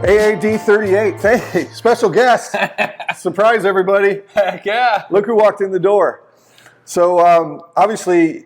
AAD 38. Hey, special guest. Surprise, everybody. Heck yeah. Look who walked in the door. So, obviously,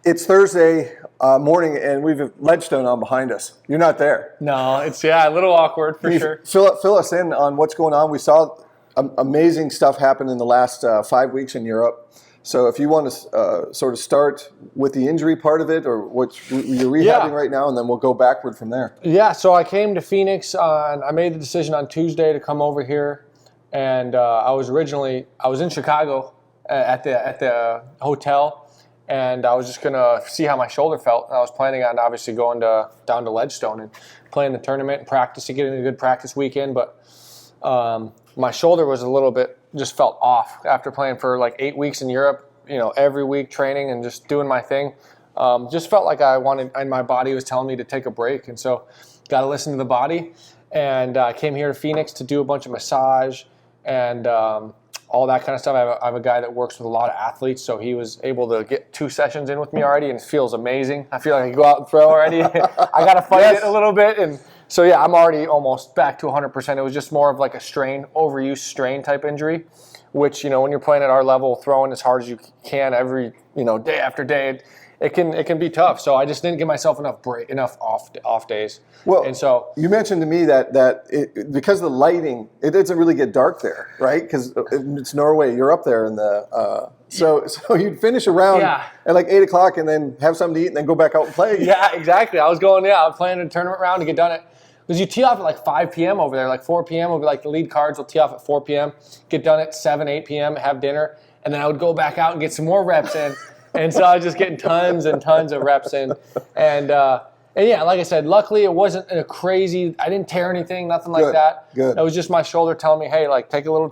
it's Thursday morning, and we've Ledgestone on behind us. You're not there. No, it's, a little awkward for sure. Fill us in on what's going on. We saw amazing stuff happen in the last 5 weeks in Europe. So if you want to sort of start with the injury part of it, or what you're rehabbing right now, and then we'll go backward from there. Yeah, so I came to Phoenix I made the decision on Tuesday to come over here, and I was in Chicago at the hotel, and I was just gonna see how my shoulder felt. And I was planning on obviously going down to Ledgestone and playing the tournament and practicing, getting a good practice weekend, but my shoulder was a little bit, just felt off after playing for like 8 weeks in Europe, every week training and just doing my thing. Just felt like and my body was telling me to take a break. And so got to listen to the body. And I came here to Phoenix to do a bunch of massage and all that kind of stuff. I have a guy that works with a lot of athletes, so he was able to get 2 sessions in with me already, and it feels amazing. I feel like I can go out and throw already. I got to fight it a little bit. And so, yeah, I'm already almost back to 100%. It was just more of like a overuse strain type injury, which, when you're playing at our level, throwing as hard as you can every, day after day, it can be tough. So I just didn't give myself enough off days. Well, and so you mentioned to me that because of the lighting, it doesn't really get dark there, right? Because it's Norway. You're up there in the so you'd finish a round at like 8 o'clock and then have something to eat and then go back out and play. Yeah, exactly. I was playing a tournament round to get done at. Because you tee off at like 5 p.m. over there, like 4 p.m. will be like the lead cards will tee off at 4 p.m., get done at 7, 8 p.m., have dinner, and then I would go back out and get some more reps in. And so I was just getting tons and tons of reps in. And yeah, like I said, luckily it wasn't I didn't tear anything, nothing like that. Good. It was just my shoulder telling me, hey, like take a little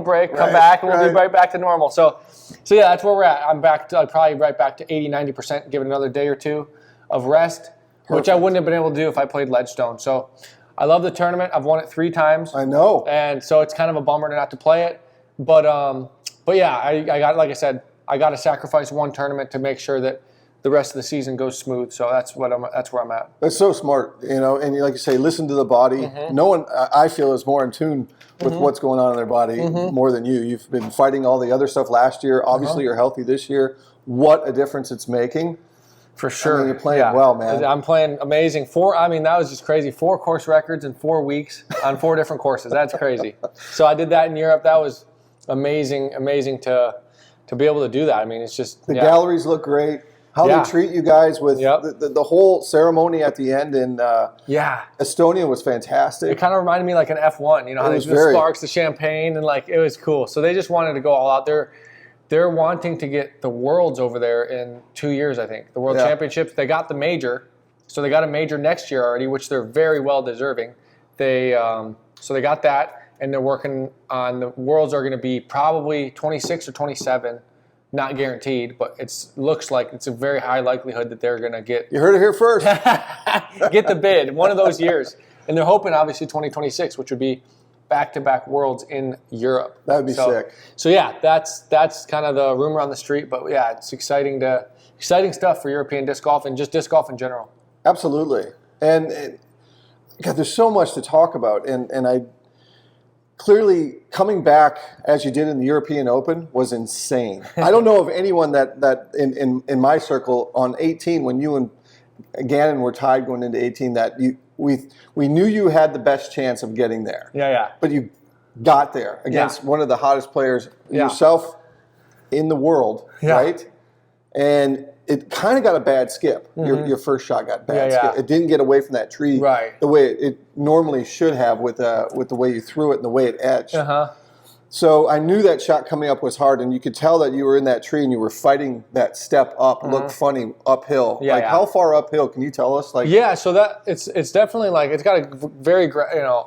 break, come back, and we'll be right back to normal. So yeah, that's where we're at. I'm back to probably right back to 80, 90%, give it another day or two of rest. Perfect. Which I wouldn't have been able to do if I played Ledgestone. So I love the tournament. I've won it 3 times. I know. And so it's kind of a bummer not to play it. But yeah, I got, like I said, I got to sacrifice 1 tournament to make sure that the rest of the season goes smooth. So that's where I'm at. That's so smart, and like you say, listen to the body. Mm-hmm. No one, I feel, is more in tune with what's going on in their body more than you. You've been fighting all the other stuff last year. Obviously, you're healthy this year. What a difference it's making. For sure. I mean, you're playing well, man. I'm playing amazing. That was just crazy. 4 course records in 4 weeks on 4 different courses. That's crazy. So I did that in Europe. That was amazing to be able to do that. I mean, it's just... The galleries look great. How they treat you guys with the whole ceremony at the end in Estonia was fantastic. It kind of reminded me like an F1. How they do the sparks, the champagne, and like it was cool. So they just wanted to go all out there. They're wanting to get the Worlds over there in 2 years, I think. The World Championships. They got the major. So they got a major next year already, which they're very well deserving. So they got that, and they're working on the Worlds are going to be probably 26 or 27. Not guaranteed, but it looks like it's a very high likelihood that they're going to get... You heard it here first. Get the bid, one of those years. And they're hoping, obviously, 2026, which would be back-to-back Worlds in Europe. That would be sick. So yeah, that's kind of the rumor on the street. But yeah, it's exciting stuff for European disc golf and just disc golf in general. Absolutely. And God, there's so much to talk about. And I clearly coming back as you did in the European Open was insane. I don't know of anyone that in my circle on 18 when you and Gannon were tied going into 18 that we knew you had the best chance of getting there. Yeah. But you got there against one of the hottest players yourself in the world, right? And it kind of got a bad skip. Your first shot got bad skip. It didn't get away from that tree the way it normally should have with the way you threw it and the way it edged. So I knew that shot coming up was hard, and you could tell that you were in that tree and you were fighting that step up, looked funny uphill. How far uphill? Can you tell us? So that it's definitely like it's got a very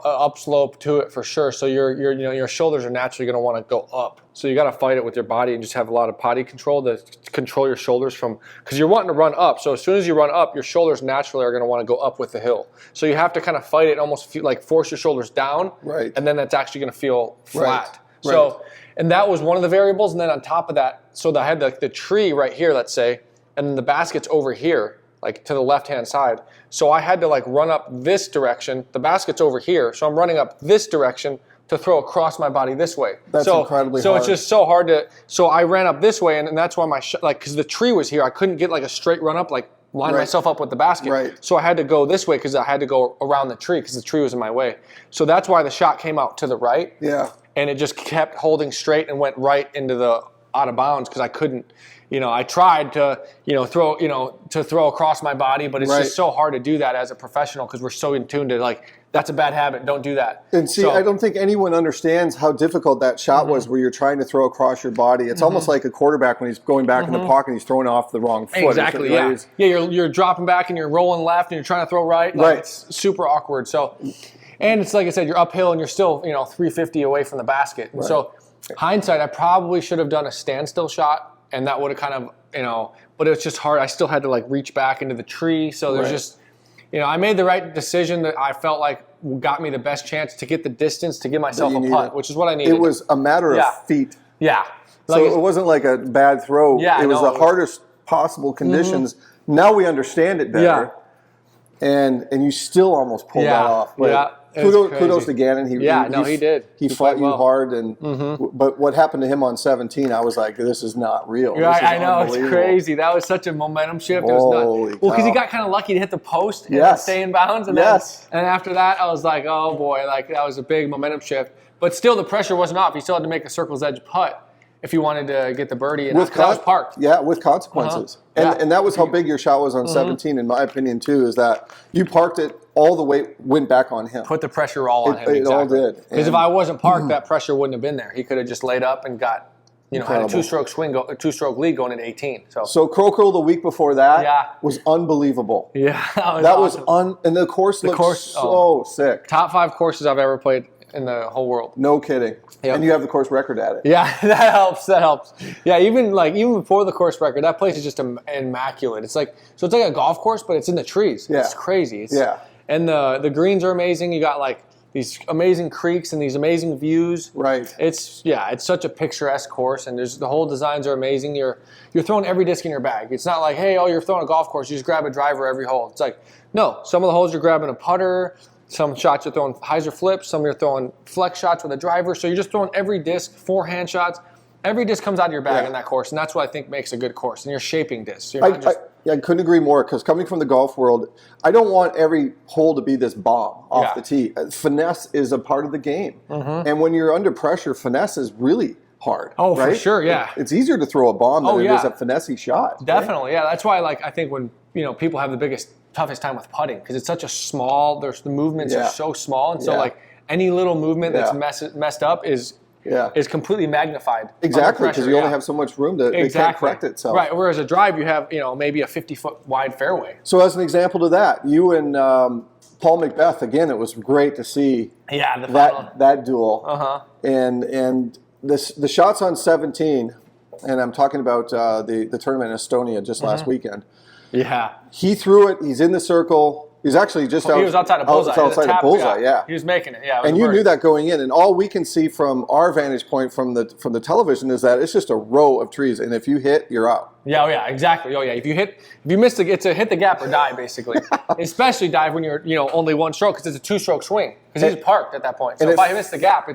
upslope to it for sure. So your shoulders are naturally going to want to go up. So you got to fight it with your body and just have a lot of body control to control your shoulders because you're wanting to run up. So as soon as you run up, your shoulders naturally are going to want to go up with the hill. So you have to kind of fight it, almost force your shoulders down, and then that's actually going to feel flat. So, and that was one of the variables. And then on top of that, so I had the tree right here, let's say, and then the basket's over here. like to the left-hand side. So I had to like run up this direction. The basket's over here, so I'm running up this direction to throw across my body this way. That's incredibly hard. So it's just so hard to. So I ran up this way, and that's why my because the tree was here, I couldn't get like a straight run up, like line myself up with the basket. Right. So I had to go this way because I had to go around the tree because the tree was in my way. So that's why the shot came out to the right. Yeah. And it just kept holding straight and went right into the out of bounds because I couldn't. I tried to, throw across my body, but it's just so hard to do that as a professional because we're so in tune to like, that's a bad habit, don't do that. And see, I don't think anyone understands how difficult that shot was where you're trying to throw across your body. It's almost like a quarterback when he's going back in the pocket and he's throwing off the wrong foot. Exactly, yeah. You're dropping back and you're rolling left and you're trying to throw right. It's super awkward. So, and it's like I said, you're uphill and you're still, 350 away from the basket. And so, hindsight, I probably should have done a standstill shot. And that would have kind of, but it was just hard. I still had to like reach back into the tree. So there's just, I made the right decision that I felt like got me the best chance to get the distance to give myself a putt, which is what I needed. It was a matter of feet. Yeah. So it wasn't like a bad throw. Yeah, it was the hardest possible conditions. Now we understand it better. And you still almost pulled that off. But kudos to Gannon. He did. He fought you hard, but what happened to him on 17? I was like, this is not real. Yeah, I know, it's crazy. That was such a momentum shift. It was nuts. Well, because he got kind of lucky to hit the post and stay in bounds, and then after that, I was like, oh boy, like that was a big momentum shift. But still, the pressure wasn't off. He still had to make a circle's edge putt if you wanted to get the birdie, and that was parked. Yeah, with consequences. And that was how big your shot was on 17, in my opinion, too, is that you parked it all the way, went back on him. Put the pressure all on him. It all did. Because if I wasn't parked, that pressure wouldn't have been there. He could have just laid up and got, had a two-stroke lead going into 18. So Croker the week before that was unbelievable. Yeah, that was awesome. And the course looked so sick. Top 5 courses I've ever played in the whole world. No kidding. Yep. And you have the course record at it. Yeah, that helps. Yeah, even before the course record, that place is just immaculate. It's like a golf course, but it's in the trees. Yeah. It's crazy. And the greens are amazing. You got like these amazing creeks and these amazing views. Right. It's such a picturesque course, and the whole designs are amazing. You're throwing every disc in your bag. It's not like, hey, you're throwing a golf course, you just grab a driver every hole. It's like, no, some of the holes you're grabbing a putter. Some shots you're throwing hyzer flips, some you're throwing flex shots with a driver. So you're just throwing every disc, forehand shots. Every disc comes out of your bag in that course, and that's what I think makes a good course. And you're shaping discs. I couldn't agree more, because coming from the golf world, I don't want every hole to be this bomb off the tee. Finesse is a part of the game. And when you're under pressure, finesse is really hard. Oh, for sure, yeah. It's easier to throw a bomb than it is a finesse shot. Definitely, yeah. That's why I think when people have the toughest time with putting, because it's such a small, the movements are so small, and so any little movement that's messed up is completely magnified. Exactly, because you only have so much room to it can't correct itself. Right, whereas a drive, you have maybe a 50-foot wide fairway. So as an example to that, you and Paul Macbeth, again, it was great to see that duel. And the shots on 17, and I'm talking about the tournament in Estonia just last weekend. Yeah. He threw it. He's in the circle. He's actually just he was outside of bullseye. Outside of bullseye, He was making it, And you knew that going in. And all we can see from our vantage point from the television is that it's just a row of trees. And if you hit, you're out. Yeah, exactly. Oh, yeah. If you miss it's a hit the gap or die, basically. Especially dive when you're only one stroke, because it's a 2-stroke swing. Because he's parked at that point. So if I miss the gap,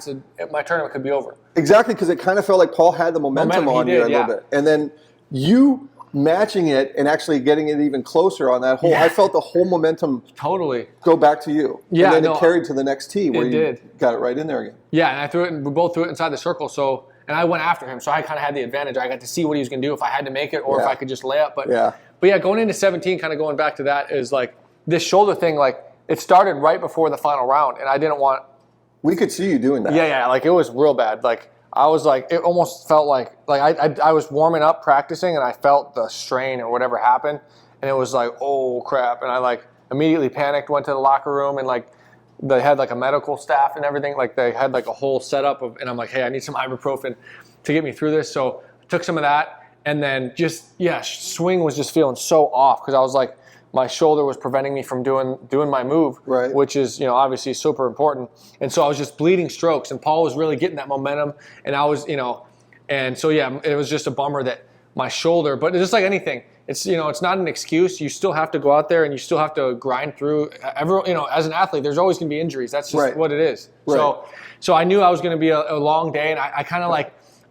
my tournament could be over. Exactly, because it kind of felt like Paul had the momentum on you a little bit. And then you matching it and actually getting it even closer on that hole. Yeah. I felt the whole momentum go back to you. Yeah, and then it carried to the next tee where you got it right in there again. Yeah, and I threw it, and we both threw it inside the circle. So, and I went after him, so I kind of had the advantage. I got to see what he was going to do, if I had to make it or if I could just lay up. But going into 17, kind of going back to that, is like this shoulder thing. Like it started right before the final round, and I didn't want. We could see you doing that. Yeah, like it was real bad. Like. I was like, it almost felt like I was warming up, practicing, and I felt the strain or whatever happened, and it was like, oh crap, and I immediately panicked, went to the locker room, and they had a medical staff and everything, they had a whole setup and I'm like, hey, I need some ibuprofen to get me through this, so I took some of that, and then swing was just feeling so off, because I was like, my shoulder was preventing me from doing my move, which is obviously super important. And so I was just bleeding strokes, and Paul was really getting that momentum, and I was and so it was just a bummer that my shoulder. But it's just like anything, it's it's not an excuse. You still have to go out there and you still have to grind through. Everyone, as an athlete, there's always going to be injuries. That's just what it is. Right. So I knew I was going to be a long day, and I kind of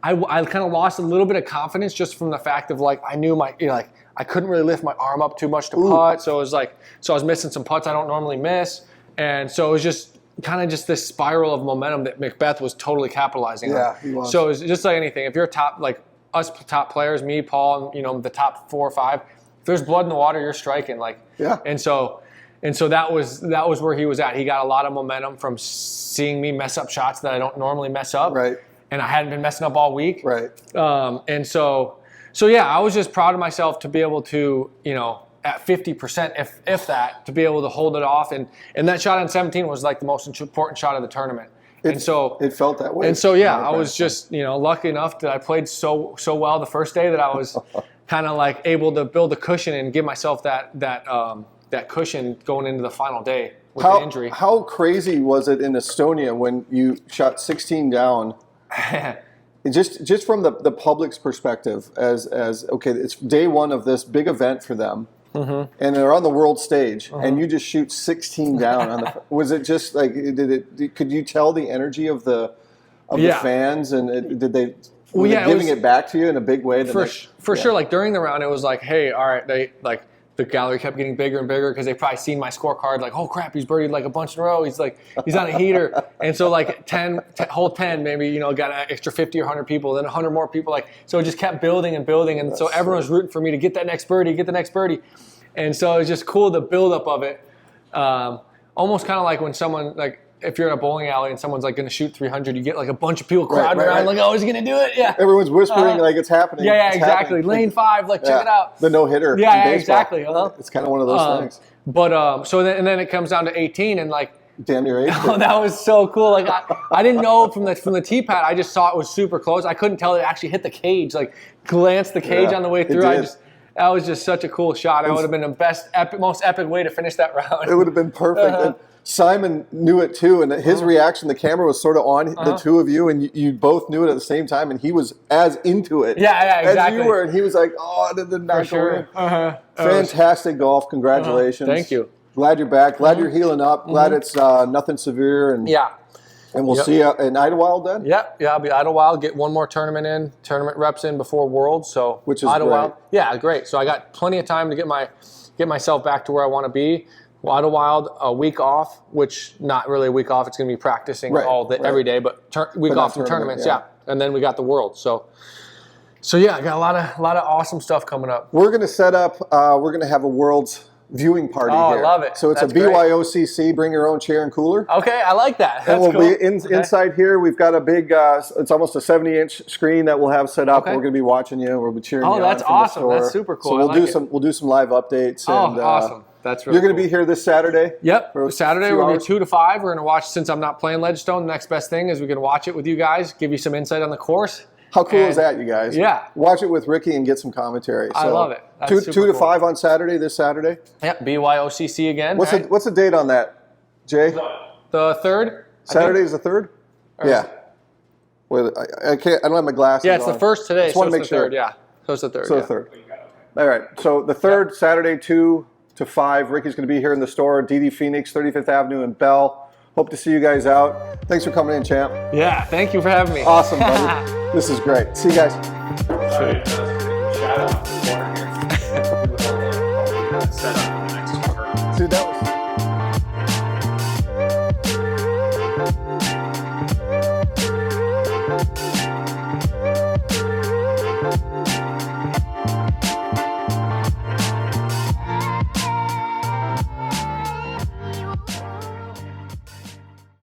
I kind of lost a little bit of confidence just from the fact of I knew I couldn't really lift my arm up too much to putt. So it was I was missing some putts I don't normally miss, and so it was just kind of just this spiral of momentum that Macbeth was totally capitalizing on. Yeah, he was. So it's just like anything. If you're us top players, me, Paul, and the top 4 or 5, if there's blood in the water, you're striking. And so that was where he was at. He got a lot of momentum from seeing me mess up shots that I don't normally mess up. Right. And I hadn't been messing up all week. Right. And so yeah, I was just proud of myself to be able to, at 50%, if that, to be able to hold it off. And that shot on 17 was the most important shot of the tournament. It felt that way. And so yeah, I was just lucky enough that I played so well the first day that I was kind of able to build a cushion and give myself that cushion going into the final day with the injury. How crazy was it in Estonia when you shot 16 down? just from the public's perspective, as okay, it's day one of this big event for them. Mm-hmm. And they're on the world stage, and you just shoot 16 down on the. Was it just could you tell the energy of the fans, and did they? Were they giving it back to you in a big way? For sure. During the round, it was hey, all right, they the gallery kept getting bigger and bigger because they probably seen my scorecard. Oh crap, he's birdied a bunch in a row. He's he's on a heater, and so hole 10 maybe got an extra 50 or 100 people, then 100 more people. So it just kept building and building, and so everyone was rooting for me to get that next birdie, and so it was just cool the buildup of it. Almost kind of like when someone if you're in a bowling alley and someone's going to shoot 300, you get a bunch of people crowding around oh, he's going to do it. Yeah. Everyone's whispering it's happening. Yeah, it's exactly. Happening. Lane 5, check it out. The no-hitter. Yeah, exactly. It's kind of one of those things. But and then it comes down to 18 and damn near 18. Oh, that was so cool. I didn't know from the tee pad. I just saw it was super close. I couldn't tell it actually hit the cage. Glanced the cage on the way through. That was just such a cool shot. That would have been the most epic way to finish that round. It would have been perfect. And Simon knew it too, and his reaction, the camera was sort of on the two of you, and you both knew it at the same time, and he was as into it exactly. as you were, and he was oh, did not go in. Fantastic golf. Congratulations. Thank you. Glad you're back. Glad you're healing up. Glad it's nothing severe. And and we'll see you in Idlewild then? I'll be Idlewild, get one more tournament reps in before Worlds. So which is Idlewild. Great. Yeah, great. So I got plenty of time to get myself back to where I want to be. Idlewild, a week off, which not really a week off. It's going to be practicing every day, but week off from tournaments. Yeah. And then we got the World. So yeah, I got a lot of awesome stuff coming up. We're going to set up. We're going to have a World's viewing party here. I love it. So it's a BYOCC, bring your own chair and cooler. Okay, I like that. And we'll be inside here. We've got a big, it's almost a 70-inch screen that we'll have set up. Okay. We're going to be watching you. We'll be cheering you on. Oh, that's awesome. That's super cool. So we'll do some live updates. And, awesome. That's really You're going to be here this Saturday? Yep. Saturday, we're going to be 2 to 5. We're going to watch, since I'm not playing Ledgestone, the next best thing is we can watch it with you guys, give you some insight on the course. How cool is that, you guys? Yeah. Watch it with Ricky and get some commentary. I love it. That's 2 to 5 on Saturday, this Saturday? Yep, BYOCC again. What's the date on that, Jay? The 3rd? Saturday is the 3rd? Yeah. I don't have my glasses on. Yeah, it's the 1st today, so it's the 3rd. Yeah, so it's the 3rd. So the 3rd. All right, so the 3rd, Saturday, 2 to 5. Ricky's going to be here in the store, DD Phoenix, 35th Avenue in Bell. Hope to see you guys out. Thanks for coming in, champ. Yeah, thank you for having me. Awesome, buddy. This is great. See you guys. Shout out to the corner here. Set up in the next quarter. Dude, that was...